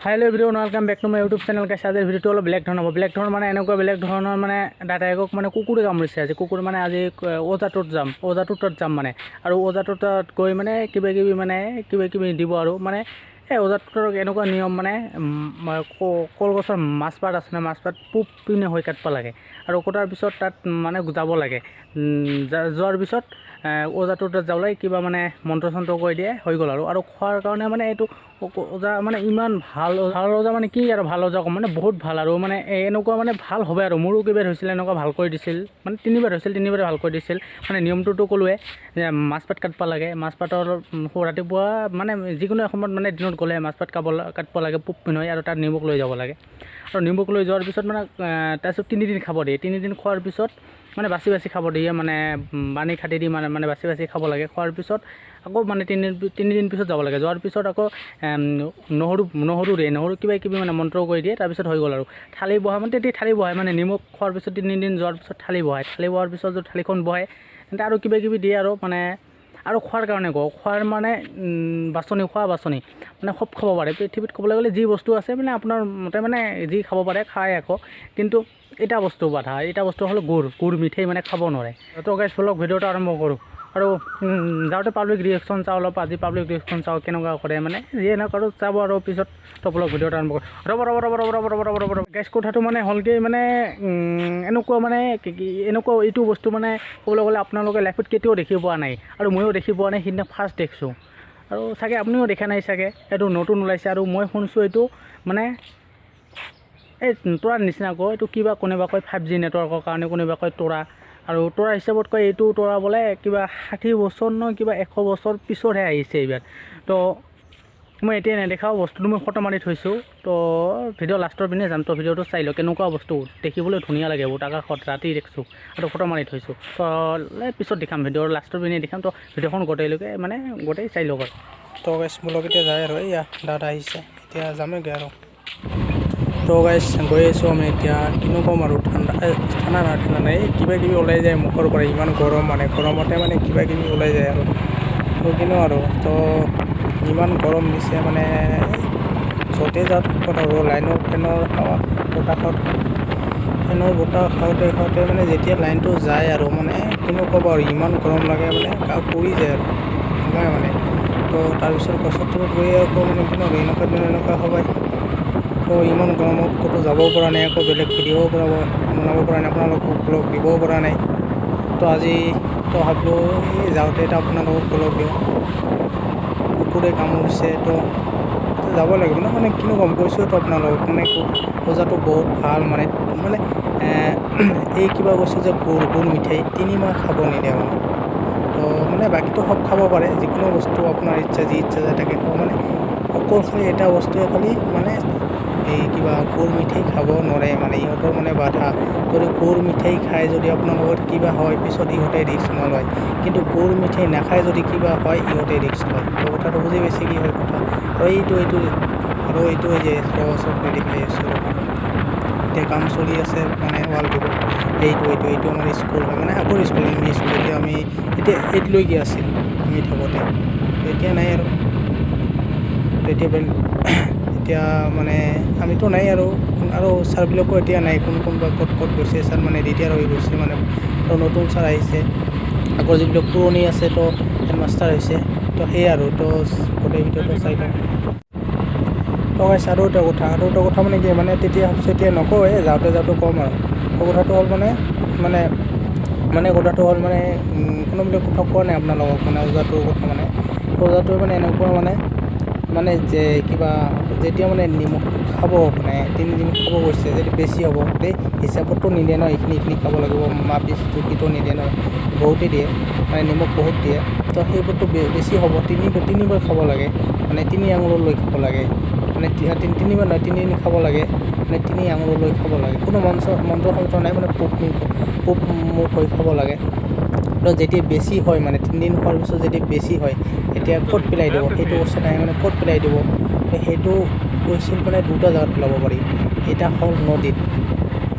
Hello everyone welcome back to my YouTube channel का आज video अलग बेलेग धৰণৰ হ'ব। বেলেগ ধৰণৰ মানে এনেকুৱা বেলেগ ধৰণৰ মানে দাদায়েকক মানে কুকুৰে কামুৰিছে। আজি কুকুৰ মানে আজি ওজাটোত যাম মানে আৰু ওজাটোত গৈ মানে কিবা কিবি দিব আৰু মানে এই ওজাটোৰ এনেকুৱা নিয়ম মানে কলগছৰ মাছপাত আছে না, মাছপাত পূব পিনে হৈ কাটব লাগে আৰু কটাৰ পিছত তাত মানে যাব লাগে। যোৱাৰ পিছত ওজাটোত যাবলৈ কিবা মানে মন্ত্ৰ চন্ত্ৰ কৈ দিয়ে, হৈ গ'ল আৰু খোৱাৰ কাৰণে মানে এইটো ওজা মানে ইমান ভাল ওজা মানে কি আৰু ভাল ওজা ক'ম মানে বহুত ভাল আৰু মানে এনেকুৱা মানে ভাল হবে আৰু মোৰো কেইবাৰ হৈছিল এনেকুৱা ভাল কৰি দিছিল, মানে তিনিবাৰ হৈছিল, তিনিবাৰে ভাল কৰি দিছিল। মানে নিয়মটোতো ক'লোৱে যে মাছপাত কাটব লাগে, মাছপাতৰ ৰাতিপুৱা মানে যিকোনো সময়ত মানে দিনত গ'লে মাছপাত কাটব লাগে পূব পিনে আৰু তাত নিমখ লৈ যাব লাগে আৰু নিমখ লৈ যোৱাৰ পিছত মানে তাৰপিছত 3 দিন খাব দিয়ে। 3 দিন খোৱাৰ পিছত মানে বাছি খাব দিয়ে, মানে পানী খাটি দি মানে বাছি খাব লাগে। খোৱাৰ পিছত আকৌ মানে 3 দিন পিছত যাব লাগে। যোৱাৰ পিছত আকৌ নহৰু দিয়ে, নহৰু কিবা কিবি মানে মন্ত্ৰ কৰি দিয়ে। তাৰপিছত হৈ গ'ল আৰু থালি বহাই মানে তেতিয়া থালি বহাই মানে নিমখ খোৱাৰ পিছত 3 দিন যোৱাৰ পিছত থালি বহাৰ পিছত যদি থালিখন বহাই তেন্তে আৰু কিবা কিবি দিয়ে আৰু মানে আৰু খোৱাৰ কাৰণে খোৱাৰ মানে খোৱা বাছনি মানে খুব খাব পাৰে। পৃথিৱীত ক'বলৈ গ'লে যি বস্তু আছে মানে আপোনাৰ মতে মানে যি খাব পাৰে খায় আকৌ, কিন্তু এটা বস্তু বাধা, এটা বস্তু হ'ল গুড় মিঠাই মানে খাব নোৱাৰে। তো গাইছ বলক ভিডিঅ'টো আৰম্ভ কৰোঁ আৰু যাওঁতে পাব্লিক ৰিয়েকশ্যন চাওঁ অলপ। আজি পাব্লিক ৰিয়েকশ্যন চাওঁ কেনেকুৱা কৰে, মানে যিয়ে নকৰোঁ চাব আৰু পিছত তো বলক ভিডিঅ'টো আৰম্ভ কৰোঁ। ৰ'ব গাইছ, কথাটো মানে হ'লগৈ মানে এনেকুৱা মানে এনেকুৱা এইটো বস্তু মানে ক'বলৈ গ'লে আপোনালোকে লাইফত কেতিয়াও দেখি পোৱা নাই আৰু ময়ো দেখি পোৱা নাই, সিদিনা ফাৰ্ষ্ট দেখিছোঁ আৰু চাগে আপুনিও দেখা নাই চাগে। এইটো নতুন ওলাইছে আৰু মই শুনিছোঁ এইটো মানে এই তৰাৰ নিচিনা কয়, এইটো কিবা কোনোবা কয় 5G নেটৱৰ্কৰ কাৰণে, কোনোবা কয় তৰা, আৰু তৰা হিচাপত কয় এইটো তৰা বোলে কিবা 60 বছৰ ন কিবা 100 বছৰ পিছতহে আহিছে এইবাৰ। তো মই এতিয়া নেদেখাওঁ বস্তুটো, মই ফটো মাৰি থৈছোঁ। তো ভিডিঅ' লাষ্টৰ পিনে যাম, তো ভিডিঅ'টো চাই লওঁ কেনেকুৱা বস্তু, দেখিবলৈ ধুনীয়া লাগে বহুত। আকাশত ৰাতি দেখিছোঁ আৰু ফটো মাৰি থৈছোঁ। তো পিছত দেখাম, ভিডিঅ'ৰ লাষ্টৰ পিনে দেখাম। তো ভিডিঅ'খন গোটেইলৈকে মানে গোটেই চাই লওক আৰু। তো গাইছ বলক এতিয়া যায় আৰু এয়া দাদা আহিছে, এতিয়া যামেগৈ আৰু। তো গাইছ গৈ আছোঁ আমি এতিয়া। কিনো ক'ম আৰু ঠাণ্ডা নাই, কিবা কিবি ওলাই যায় মুখৰ পৰা, ইমান গৰম মানে গৰমতে মানে কিবা কিবি ওলাই যায় আৰু। তো কিনো আৰু তো ইমান গৰম দিছে মানে য'তে যাওঁ আৰু লাইনৰ ফেনৰ বতাহ খাওঁতে মানে যেতিয়া লাইনটো যায় আৰু মানে কিনো ক'ব আৰু ইমান গৰম লাগে, মানে গা পুৰি যায় আৰু এনেকুৱাই মানে। তো তাৰপিছত গছৰ তলত গৈ আকৌ মানে কিনো আৰু এনেকুৱা দিন এনেকুৱা হবাই। তো ইমান গৰমত ক'তো যাবও পৰা নাই, আকৌ বেলেগ ভিডিঅ'ও বনাব পৰা নাই, আপোনালোকক ব্লগ দিবও পৰা নাই। তো আজি তো ভাবিলোঁ এই যাওঁতে এটা আপোনালোকক ব্লগ দিওঁ, কুকুৰে কামুৰিছে। তো যাব লাগিব ন, মানে কিনো গম কৈছোঁ তো আপোনালোকক, মানে ওজাটো বহুত ভাল মানে এই কিবা বস্তু যে গুড় মিঠাই 3 মাহ খাব নিদিয়ে মানে। তো মানে বাকীটো সব খাব পাৰে, যিকোনো বস্তু আপোনাৰ যি ইচ্ছা যায় তাকে খাব, মানে অকল খালি এটা বস্তুৱে খালি মানে এই কিবা গুড় মিঠাই খাব নোৱাৰে, মানে ইহঁতৰ মানে বাধা। যদি গুড় মিঠাই খায় যদি আপোনালোকৰ কিবা হয় পিছত ইহঁতে ৰিস্ক নলয়, কিন্তু গুড় মিঠাই নাখায় যদি কিবা হয় ইহঁতে ৰিস্ক লয়। তো কথাটো বুজি পাইছে কি হয় কথা। আৰু এইটো যে চব দেখাই আছোঁ, এতিয়া কাম চলি আছে মানে ৱাল দিব। এইটো আমাৰ স্কুল হয়, মানে আগৰ স্কুল এম ই স্কুল। এতিয়া আমি এতিয়া 8লৈকে আছিল আমি থাকোঁতে, এতিয়া নাই আৰু। এতিয়া মানে আমিতো নাই আৰু ছাৰবিলাকো এতিয়া নাই, কোনোবা ক'ত গৈছে ছাৰ, মানে ৰিটায়াৰ হৈ গৈছে মানে। তো নতুন ছাৰ আহিছে, আগৰ যিবিলাক পুৰণি আছে তো হেডমাষ্টাৰ হৈছে। তো সেয়ে আৰু তো গোটেই ভিডিঅ'টো চাই লওঁ। তো গাইছ আৰু এটা কথা মানে কি মানে তেতিয়া ভাবছোঁ এতিয়া নকওঁ, যাওঁতে ক'ম আৰু। তো কথাটো হ'ল কথাটো হ'ল মানে কোনোবিলাক কথা কোৱা নাই আপোনালোকক, মানে ওজাটোৰ কথা মানে। ওজাটোৱে মানে এনেকুৱা মানে যে কিবা যেতিয়া মানে নিমখ খাব মানে 3 দিন খাব গৈছে, যদি বেছি হ'ব দেই হিচাপততো নিদিয়ে ন, এইখিনি খাব লাগিব মাপিচ জুখিটো নিদিয়ে ন, বহুতেই দিয়ে মানে নিমখ বহুত দিয়ে। তো সেইবোৰতো বেছি হ'ব, তিনিবাৰ খাব লাগে, মানে 3 আঙুললৈ খাব লাগে, মানে 3বাৰ নহয় 3 দিন খাব লাগে, মানে 3 আঙুললৈ খাব লাগে। কোনো মন্ত্ৰ নাই, মানে পূব মুখ হৈ খাব লাগে। তো যেতিয়া বেছি হয় মানে 3 দিন খোৱাৰ পিছত যদি বেছি হয় এতিয়া ক'ত পেলাই দিব, সেইটো বস্তু নাই, মানে ক'ত পেলাই দিব। সেইটো কৈছিল মানে 2টা জাগাত পেলাব পাৰি। এটা হ'ল নদীত,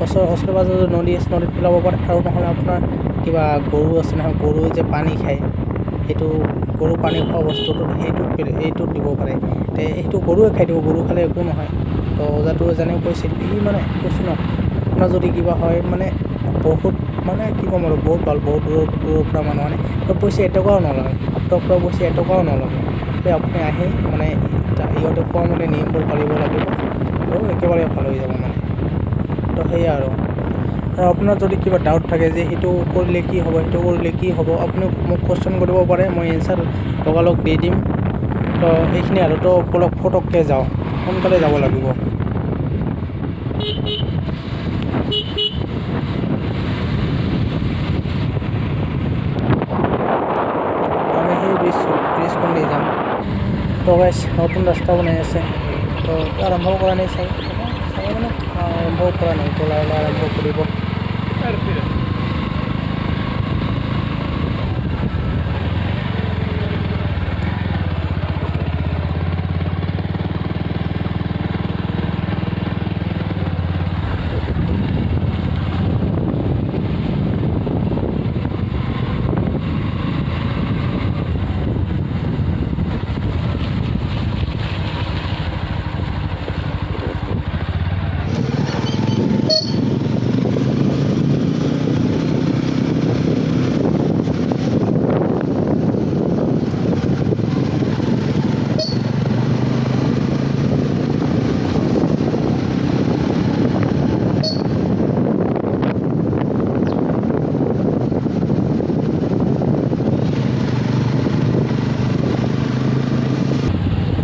ওচৰে পাজৰে নদী আছে, নদীত পেলাব পাৰে, আৰু নহ'লে আপোনাৰ কিবা গৰু আছে নহয়, গৰুৱে যে পানী খায় সেইটো গৰু পানী খোৱা বস্তুটো এইটোত দিব পাৰে। সেইটো গৰুৱে খাই দিব, গৰু খালে একো নহয়। তো ওজাটোৱে যেনেকৈ কৈছিল, মানে কৈছোঁ ন, আপোনাৰ যদি কিবা হয় মানে বহুত মানে কি ক'ম আৰু, বহুত ভাল, বহুত দূৰৰ পৰা মানুহ আনে। তো পইচা এটকাও নলয়, ডক্টৰৰ পৰা পইচা এটকাও নলয়। আপুনি আহি মানে ইহঁতে কোৱা মতে নিয়মবোৰ পালিব লাগিব আৰু একেবাৰে ভাল হৈ যাব মানে। তো সেয়া আৰু আপোনাৰ যদি কিবা ডাউট থাকে যে সেইটো কৰিলে কি হ'ব, সেইটো কৰিলে কি হ'ব, আপুনি মোক কুৱেশ্যন কৰিব পাৰে, মই এনচাৰ লগালগ দি দিম। তো এইখিনি আৰু তো ফটককৈ যাওঁ, সোনকালে যাব লাগিব। আমি সেই ব্ৰিজখন দি যাম। তো গাইছ, নতুন ৰাস্তা বনাই আছে, তো আৰম্ভ কৰা নাই চাগে মানে আৰম্ভ কৰা নাই, তো লাহে লাহে আৰম্ভ কৰিব।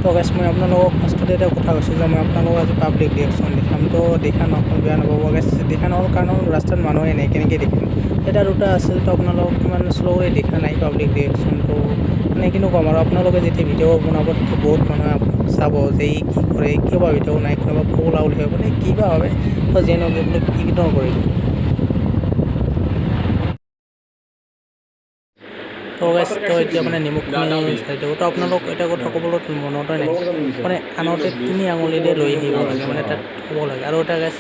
তো গাইছ, মই আপোনালোকক ফাৰ্ষ্টতে এটা কথা কৈছোঁ যে মই আপোনালোকক আজি পাব্লিক ৰিয়েকশ্যন দেখাম। তো দেখা নহ'ল, বেয়া নাপাব গাইছ। দেখা নহ'ল কাৰণ ৰাস্তাত মানুহে নাই, কেনেকৈ দেখিম। এটা দুটা আছিল, তো আপোনালোকক ইমান শ্ল'কৈ দেখা নাই পাব্লিক ৰিয়েকশ্যনটো। মানে কিনো ক'ম আৰু, আপোনালোকে যেতিয়া ভিডিঅ' বনাব তেতিয়া বহুত মানুহে আপোনাক চাব যে ই কি কৰে, কিয় বা ভিডিঅ' নাই, কোনোবা পগলা বুলি ভাবে মানে কিবা ভাবে। তো যিয়ে নহওক এইবিলাক ইগন'ৰ কৰিলোঁ। তো গাইছ, তো এতিয়া মানে নিমখখিনি চাই দিব। তো আপোনালোক এটা কথা ক'বলৈ মনতে নাই, মানে আনতে 3 আঙুলিৰে লৈ আহিব লাগে, মানে তাত থ'ব লাগে। আৰু এটা গাইছ,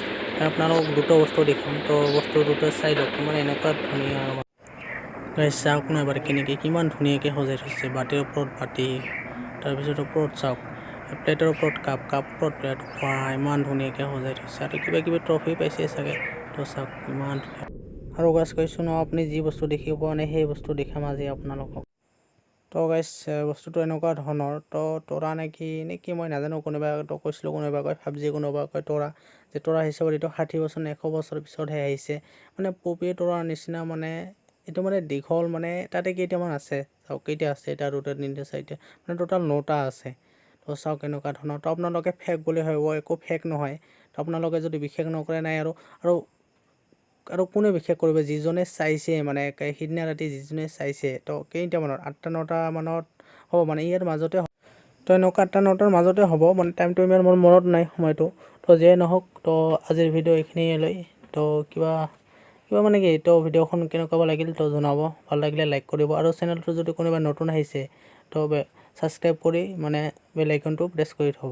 আপোনালোকক দুটা বস্তু দেখাম, তো বস্তু দুটা চাই লওক, মানে এনেকুৱা ধুনীয়া আৰু গাইছ। চাওক না এবাৰ কেনেকৈ, কিমান ধুনীয়াকৈ সজাই থৈছে। বাতিৰ ওপৰত বাতি, তাৰপিছত ওপৰত চাওক প্লেটৰ ওপৰত কাপৰ ওপৰত প্লেট, ইমান ধুনীয়াকৈ সজাই থৈছে। আৰু কিবা কিবি ট্ৰফি পাইছে চাগে। তো চাওক ইমান ধুনীয়া। আৰু গাইছ কৈছোঁ ন, আপুনি যি বস্তু দেখিব পোৱা নাই সেই বস্তু দেখাম আজি আপোনালোকক। তো গাইছ, বস্তুটো এনেকুৱা ধৰণৰ, তো তৰা নে কি মই নাজানো। কোনোবাই তো কৈছিলোঁ, কোনোবাই কয় পাবজি, কোনোবাই কয় তৰা। যে তৰা হিচাপত এইটো 60 বছৰ নে 100 বছৰ পিছতহে আহিছে, মানে পপী তৰাৰ নিচিনা। মানে এইটো মানে দীঘল, মানে তাতে কেইটামান আছে চাওক, কেইটা আছে, এটা দুটা তিনিটা চাৰিটা, মানে টোটেল 9টা আছে। তো চাওক এনেকুৱা ধৰণৰ। তো আপোনালোকে ফেক বুলি ভাবিব, একো ফেক নহয়। তো আপোনালোকে যদি বিশ্বাস নকৰে নাই আৰু কোনে বিশ্বাস কৰিব, যিজনে চাইছে, মানে সিদিনা ৰাতি যিজনে চাইছে। তো কেইটামানত 8টা 9টা মানত হ'ব, মানে ইয়াৰ মাজতে হ'ব। তো এনেকুৱা 8টা 9টাৰ মাজতে হ'ব, মানে টাইমটো ইমান মোৰ মনত নাই, সময়টো। তো যিয়ে নহওক, তো আজিৰ ভিডিঅ' এইখিনিয়ে লৈ। তো কিবা মানে কি, তো ভিডিঅ'খন কেনেকুৱা লাগিল তো জনাব। ভাল লাগিলে লাইক কৰিব, আৰু চেনেলটো যদি কোনোবা নতুন আহিছে তো ছাবস্ক্ৰাইব কৰি মানে বেল আইকনটো প্ৰেছ কৰি থ'ব।